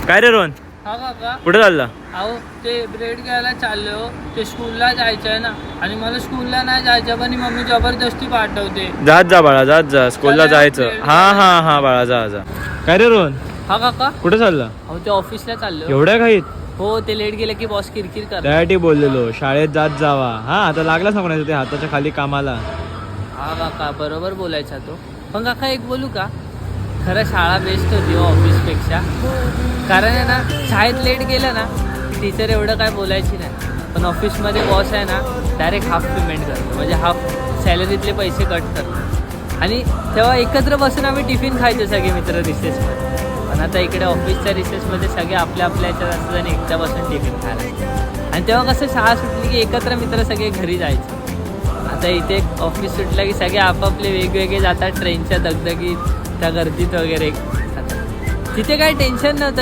काय रे रोहन, हा काका, कुठे चालला? अहो ते ब्रेड घ्यायला चाललो, ते स्कूलला जायचंय ना, आणि मला स्कूलला नाही जायचं पण मम्मी जबरदस्ती पाठवते. जात जा बाळा, जात जा, स्कूलला चला, जायचं. bread हा हा हा बाळा, जा जा. काय रे रोहन, हा काका, कुठे चालला? अहो ते ऑफिसला चाललो. एवढ्या घाईत? हो, ते लेट गेलं की बॉस किरकिर करतात. त्यासाठी बोललेलो शाळेत जात जावा. हा आता लागलाच नको नाही ते हाताच्या खाली कामाला. हा काका, बरोबर बोलायचा तो. पण काका एक बोलू का, खरं शाळा बेस्ट होती हो ऑफिसपेक्षा. कारण आहे ना, शाळेत लेट गेलं ना, टीचर एवढं काय बोलायची नाही. पण ऑफिसमध्ये बॉस आहे ना, डायरेक्ट हाफ पेमेंट करतो, म्हणजे हाफ सॅलरीतले पैसे कट करतो. आणि तेव्हा एकत्र बसून आम्ही टिफिन खायचो सगळे मित्र रिसेसमध्ये. पण आता इकडे ऑफिसच्या रिसेसमध्ये सगळे आपल्या आपल्या याच्यात असतात आणि एकट्या बसून टिफिन खायला. आणि तेव्हा कसं शाळा सुटली की एकत्र मित्र सगळे घरी जायचे. आता इथे ऑफिस सुटलं की सगळे आपापले वेगवेगळे जातात ट्रेनच्या दगदगीत, त्या गर्दीत वगैरे. तिथे काही टेन्शन नव्हतं